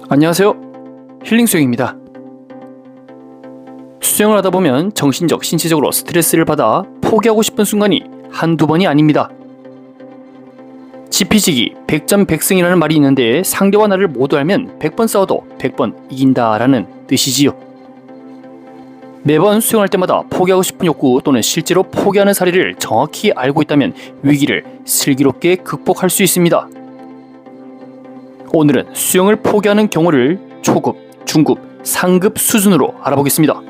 안녕하세요. 힐링 수영입니다. 수영을 하다 보면 정신적, 신체적으로 스트레스를 받아 포기하고 싶은 순간이 한두 번이 아닙니다. 지피지기 100점 100승이라는 말이 있는데 상대와 나를 모두 알면 100번 싸워도 100번 이긴다라는 뜻이지요. 매번 수영할 때마다 포기하고 싶은 욕구 또는 실제로 포기하는 사례를 정확히 알고 있다면 위기를 슬기롭게 극복할 수 있습니다. 오늘은 수영을 포기하는 경우를 초급, 중급, 상급 수준으로 알아보겠습니다.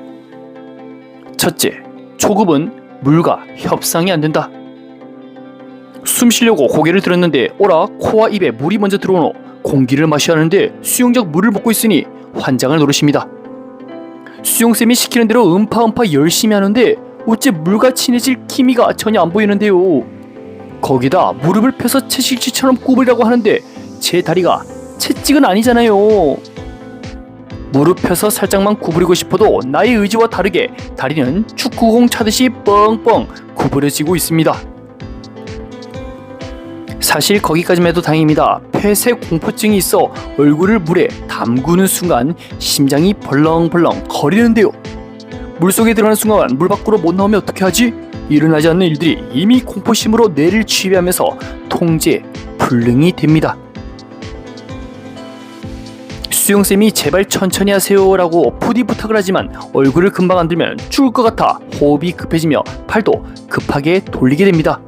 첫째, 초급은 물과 협상이 안 된다. 숨 쉬려고 고개를 들었는데 오라 코와 입에 물이 먼저 들어오노. 공기를 마셔야 하는데 수영장 물을 먹고 있으니 환장을 노릇입니다. 수영쌤이 시키는 대로 음파음파 열심히 하는데 어째 물과 친해질 기미가 전혀 안 보이는데요. 거기다 무릎을 펴서 채식지처럼 구부리라고 하는데 제 다리가 채찍은 아니잖아요. 무릎 펴서 살짝만 구부리고 싶어도 나의 의지와 다르게 다리는 축구공 차듯이 뻥뻥 구부려지고 있습니다. 사실 거기까지만 해도 다행입니다. 폐쇄 공포증이 있어 얼굴을 물에 담그는 순간 심장이 벌렁벌렁 거리는데요. 물속에 들어가는 순간 물 밖으로 못 나오면 어떻게 하지? 일어나지 않는 일들이 이미 공포심으로 뇌를 지배하면서 통제 불능이 됩니다. 수영쌤이 제발 천천히 하세요 라고 부디 부탁을 하지만 얼굴을 금방 안 들면 죽을 것 같아 호흡이 급해지며 팔도 급하게 돌리게 됩니다.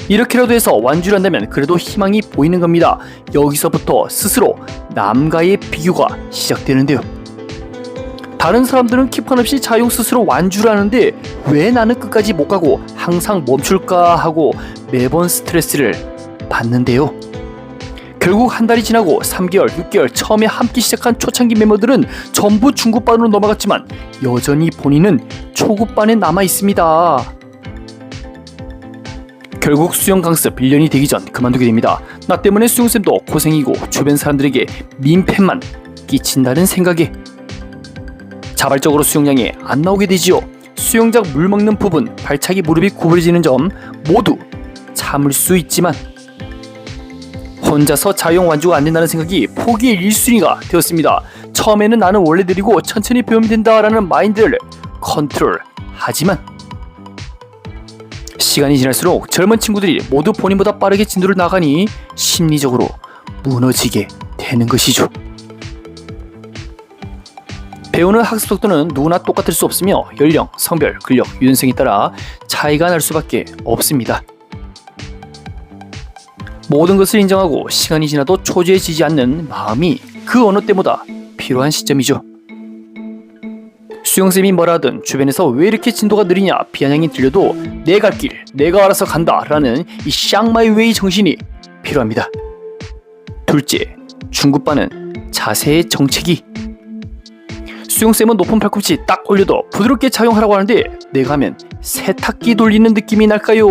이렇게라도 해서 완주를 한다면 그래도 희망이 보이는 겁니다. 여기서부터 스스로 남과의 비교가 시작되는데요. 다른 사람들은 킵한 없이 자용 스스로 완주를 하는데 왜 나는 끝까지 못 가고 항상 멈출까 하고 매번 스트레스를 받는데요. 결국 한 달이 지나고 3개월, 6개월 처음에 함께 시작한 초창기 멤버들은 전부 중급반으로 넘어갔지만 여전히 본인은 초급반에 남아 있습니다. 결국 수영 강습 1년이 되기 전 그만두게 됩니다. 나 때문에 수영쌤도 고생이고 주변 사람들에게 민폐만 끼친다는 생각에 자발적으로 수영장에 안 나오게 되지요. 수영장 물 먹는 부분, 발차기 무릎이 구부러지는 점 모두 참을 수 있지만 혼자서 자용 완주가 안 된다는 생각이 포기의 1순위가 되었습니다. 처음에는 나는 원래 느리고 천천히 배우면 된다라는 마인드를 컨트롤하지만 시간이 지날수록 젊은 친구들이 모두 본인보다 빠르게 진도를 나가니 심리적으로 무너지게 되는 것이죠. 배우는 학습 속도는 누구나 똑같을 수 없으며 연령, 성별, 근력, 유연성에 따라 차이가 날 수밖에 없습니다. 모든 것을 인정하고 시간이 지나도 초조해지지 않는 마음이 그 어느 때보다 필요한 시점이죠. 수영쌤이 뭐라 하든 주변에서 왜 이렇게 진도가 느리냐 비아냥이 들려도 내 갈 길 내가 알아서 간다 라는 이 샹마이웨이 정신이 필요합니다. 둘째, 중급반은 자세의 정체기. 수영쌤은 높은 팔꿈치 딱 올려도 부드럽게 착용하라고 하는데 내가 하면 세탁기 돌리는 느낌이 날까요?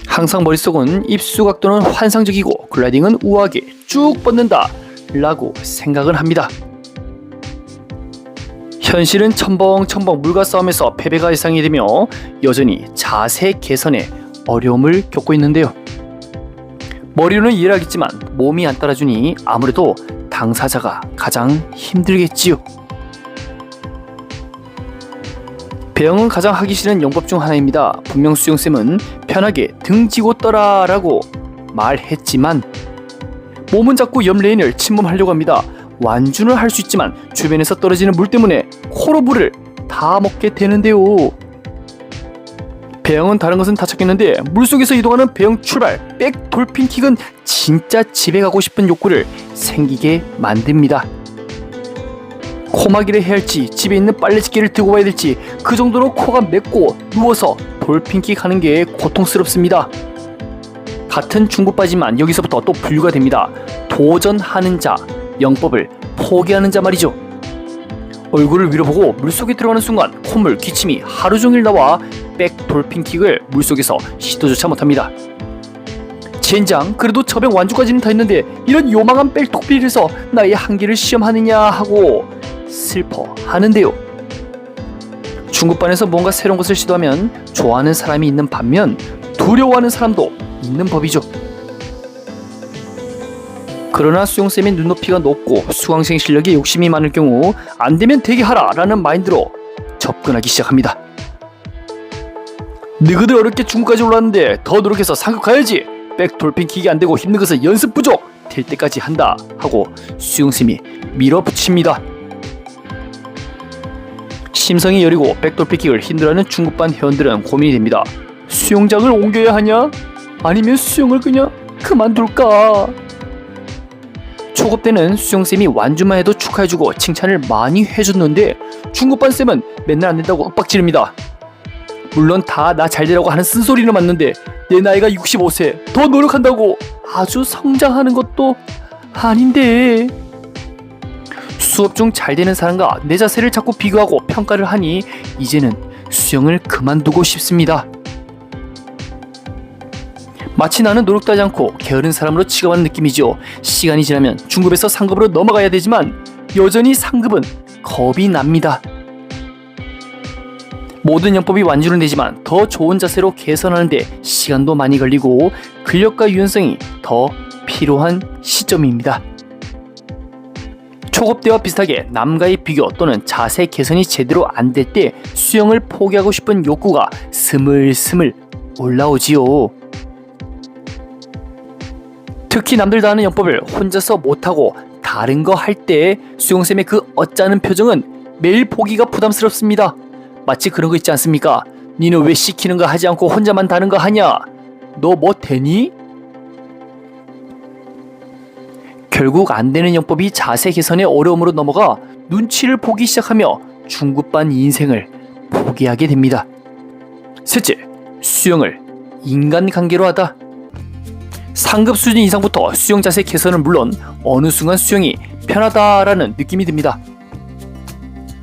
항상 머릿속은 입수 각도는 환상적이고 글라이딩은 우아하게 쭉 뻗는다 라고 생각을 합니다. 현실은 첨벙첨벙 물과 싸움에서 패배가 예상이 되며 여전히 자세 개선에 어려움을 겪고 있는데요. 머리로는 이해를 하겠지만 몸이 안 따라주니 아무래도 당사자가 가장 힘들겠지요. 배영은 가장 하기 싫은 영법 중 하나입니다. 분명 수영쌤은 편하게 등지고 떠라 라고 말했지만 몸은 자꾸 옆 레인을 침범하려고 합니다. 완주는 할 수 있지만 주변에서 떨어지는 물 때문에 코로 물을 다 먹게 되는데요. 배영은 다른 것은 다 찾겠는데 물속에서 이동하는 배영 출발, 백 돌핀킥은 진짜 집에 가고 싶은 욕구를 생기게 만듭니다. 코막이를 해야 할지 집에 있는 빨래집게를 들고 와야 될지 그 정도로 코가 맵고 누워서 돌핀킥 하는 게 고통스럽습니다. 같은 중급바지만 여기서부터 또 분류가 됩니다. 도전하는 자, 영법을 포기하는 자 말이죠. 얼굴을 위로 보고 물속에 들어가는 순간 콧물, 기침이 하루 종일 나와 백 돌핀킥을 물속에서 시도조차 못합니다. 젠장, 그래도 저병 완주까지는 다 했는데 이런 요망한 뺄톡비에서 나의 한계를 시험하느냐 하고 슬퍼하는데요. 중급반에서 뭔가 새로운 것을 시도하면 좋아하는 사람이 있는 반면 두려워하는 사람도 있는 법이죠. 그러나 수영쌤의 눈높이가 높고 수강생 실력에 욕심이 많을 경우 안되면 되게 하라 라는 마인드로 접근하기 시작합니다. 너희들 어렵게 중국까지 올라왔는데 더 노력해서 상급 가야지. 백돌핀 킥이 안되고 힘든 것은 연습 부족, 될 때까지 한다 하고 수영쌤이 밀어붙입니다. 심성이 여리고 백돌핀 킥을 힘들어하는 중급반 회원들은 고민이 됩니다. 수영장을 옮겨야 하냐? 아니면 수영을 그냥 그만둘까? 초급 때는 수영쌤이 완주만 해도 축하해주고 칭찬을 많이 해줬는데 중급반 쌤은 맨날 안된다고 윽박지릅니다. 물론 다 나 잘되라고 하는 쓴소리는 맞는데 내 나이가 65세, 더 노력한다고 아주 성장하는 것도 아닌데. 수업 중 잘되는 사람과 내 자세를 자꾸 비교하고 평가를 하니 이제는 수영을 그만두고 싶습니다. 마치 나는 노력도 하지 않고 게으른 사람으로 취급하는 느낌이죠. 시간이 지나면 중급에서 상급으로 넘어가야 되지만 여전히 상급은 겁이 납니다. 모든 영법이 완주는 되지만 더 좋은 자세로 개선하는데 시간도 많이 걸리고 근력과 유연성이 더 필요한 시점입니다. 초급 때와 비슷하게 남과의 비교 또는 자세 개선이 제대로 안 될 때 수영을 포기하고 싶은 욕구가 스물스물 올라오지요. 특히 남들 다 하는 영법을 혼자서 못하고 다른 거 할 때 수영쌤의 그 어쩌는 표정은 매일 보기가 부담스럽습니다. 마치 그런 거 있지 않습니까? 니는 왜 시키는 거 하지 않고 혼자만 다른 거 하냐? 너 뭐 되니? 결국 안 되는 영법이 자세 개선의 어려움으로 넘어가 눈치를 보기 시작하며 중급반 인생을 포기하게 됩니다. 셋째, 수영을 인간관계로 하다. 상급 수준 이상부터 수영 자세 개선은 물론 어느 순간 수영이 편하다라는 느낌이 듭니다.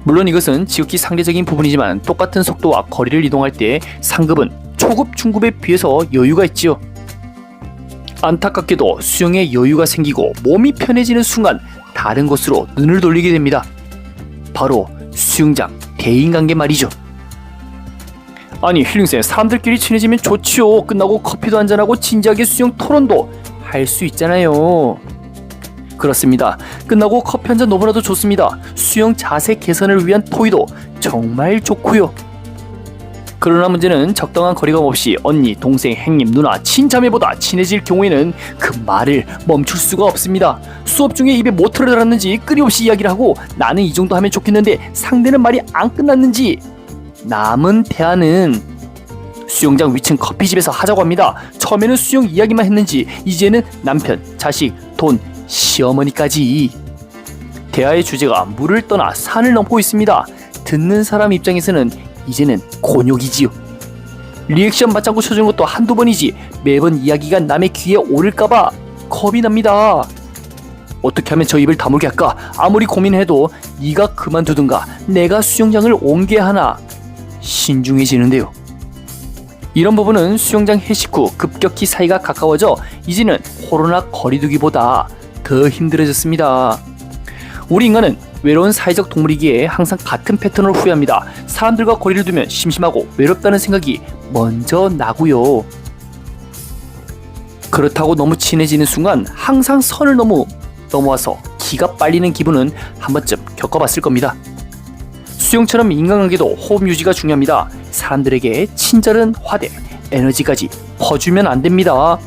물론 이것은 지극히 상대적인 부분이지만 똑같은 속도와 거리를 이동할 때 상급은 초급, 중급에 비해서 여유가 있지요. 안타깝게도 수영에 여유가 생기고 몸이 편해지는 순간 다른 곳으로 눈을 돌리게 됩니다. 바로 수영장 대인관계 말이죠. 아니 힐링쌤, 사람들끼리 친해지면 좋지요. 끝나고 커피도 한잔하고 진지하게 수영 토론도 할 수 있잖아요. 그렇습니다. 끝나고 커피 한잔 너무나도 좋습니다. 수영 자세 개선을 위한 토의도 정말 좋고요. 그러나 문제는 적당한 거리감 없이 언니, 동생, 형님, 누나, 친자매보다 친해질 경우에는 그 말을 멈출 수가 없습니다. 수업 중에 입에 못 털어들었는지 끊임없이 이야기를 하고 나는 이 정도 하면 좋겠는데 상대는 말이 안 끝났는지 남은 대화는 수영장 위층 커피집에서 하자고 합니다. 처음에는 수영 이야기만 했는지 이제는 남편, 자식, 돈, 시어머니까지. 대화의 주제가 물을 떠나 산을 넘고 있습니다. 듣는 사람 입장에서는 이제는 곤욕이지요. 리액션 맞장구 쳐주는 것도 한두 번이지 매번 이야기가 남의 귀에 오를까봐 겁이 납니다. 어떻게 하면 저 입을 다물게 할까? 아무리 고민해도 네가 그만두든가 내가 수영장을 옮겨야 하나 신중해지는데요. 이런 부분은 수영장 해식 후 급격히 사이가 가까워져 이제는 코로나 거리두기보다 더 힘들어졌습니다. 우리 인간은 외로운 사회적 동물이기에 항상 같은 패턴을 후회합니다. 사람들과 거리를 두면 심심하고 외롭다는 생각이 먼저 나고요. 그렇다고 너무 친해지는 순간 항상 선을 넘어와서 기가 빨리는 기분은 한 번쯤 겪어봤을 겁니다. 수영처럼 인간관계도 호흡 유지가 중요합니다. 사람들에게 친절한 화대, 에너지까지 퍼주면 안 됩니다.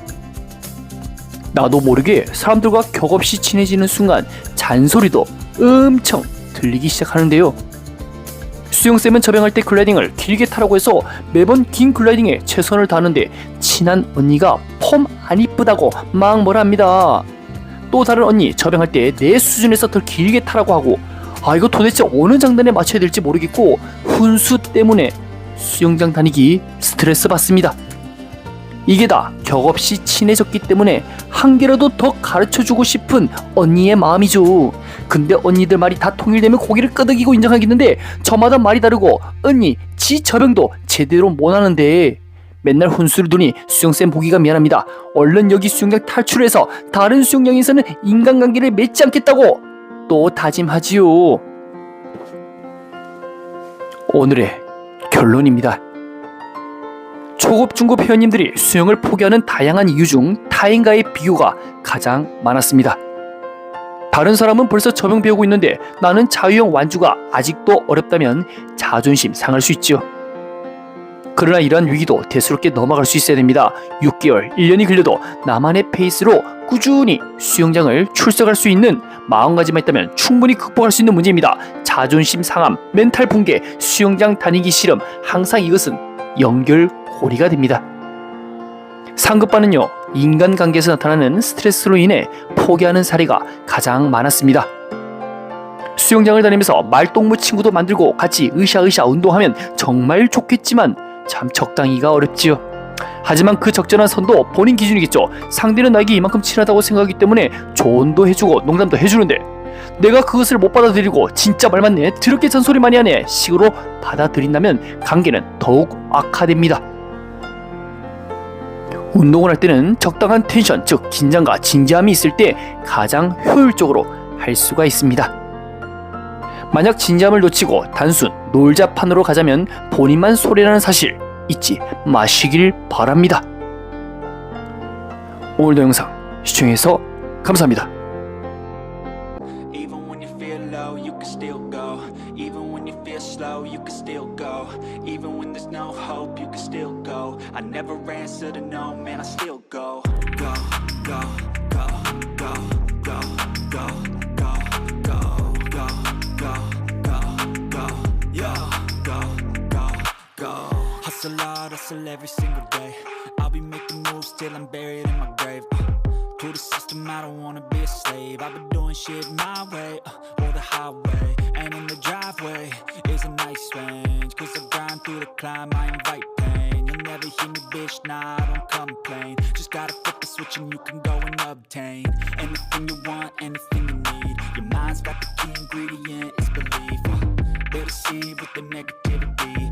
나도 모르게 사람들과 격없이 친해지는 순간 잔소리도 엄청 들리기 시작하는데요. 수영쌤은 접영할 때 글라이딩을 길게 타라고 해서 매번 긴 글라이딩에 최선을 다하는데 친한 언니가 폼 안 이쁘다고 막 뭐라 합니다. 또 다른 언니 접영할 때 내 수준에서 더 길게 타라고 하고 이거 도대체 어느 장단에 맞춰야 될지 모르겠고 훈수 때문에 수영장 다니기 스트레스 받습니다. 이게 다 격없이 친해졌기 때문에 한 개라도 더 가르쳐주고 싶은 언니의 마음이죠. 근데 언니들 말이 다 통일되면 고개를 끄덕이고 인정하겠는데 저마다 말이 다르고 언니 지 접영도 제대로 못하는데 맨날 훈수를 두니 수영쌤 보기가 미안합니다. 얼른 여기 수영장 탈출해서 다른 수영장에서는 인간관계를 맺지 않겠다고 또 다짐하지요. 오늘의 결론입니다. 초급, 중급 회원님들이 수영을 포기하는 다양한 이유 중 타인과의 비교가 가장 많았습니다. 다른 사람은 벌써 저명 배우고 있는데 나는 자유형 완주가 아직도 어렵다면 자존심 상할 수 있지요. 그러나 이러한 위기도 대수롭게 넘어갈 수 있어야 됩니다. 6개월, 1년이 걸려도 나만의 페이스로 꾸준히 수영장을 출석할 수 있는 마음가짐만 있다면 충분히 극복할 수 있는 문제입니다. 자존심 상함, 멘탈 붕괴, 수영장 다니기 싫음, 항상 이것은 연결고리가 됩니다. 상급반은요, 인간관계에서 나타나는 스트레스로 인해 포기하는 사례가 가장 많았습니다. 수영장을 다니면서 말동무 친구도 만들고 같이 으쌰으쌰 운동하면 정말 좋겠지만 참 적당히가 어렵지요. 하지만 그 적절한 선도 본인 기준이겠죠. 상대는 나에게 이만큼 친하다고 생각하기 때문에 조언도 해주고 농담도 해주는데 내가 그것을 못 받아들이고 진짜 말 맞네, 더럽게 잔소리 많이 하네 식으로 받아들인다면 관계는 더욱 악화됩니다. 운동을 할 때는 적당한 텐션, 즉 긴장과 진지함이 있을 때 가장 효율적으로 할 수가 있습니다. 만약 진지함을 놓치고 단순 놀자판으로 가자면 본인만 소리라는 사실 잊지 마시길 바랍니다. 오늘도 영상 시청해서 감사합니다. Even when you feel low, you can still go. Even when you feel slow, you can still go. Even when there's no hope, you can still go. I never answer to no, man, I still go. Go, go, go, go, go, go, go, go, go, go, go, go, yeah, go, go, go. Hustle hard, hustle every single day. I'll be making moves till I'm buried in my grave. To the system, I don't wanna be a slave. I've been doing shit my way, or the highway. And in the driveway is a nice range. Cause I grind through the climb, I invite pain. You'll never hear me, bitch, nah, I don't complain. Just gotta flip the switch and you can go and obtain anything you want, anything you need. Your mind's got the key ingredient, it's belief. They deceive with the negativity.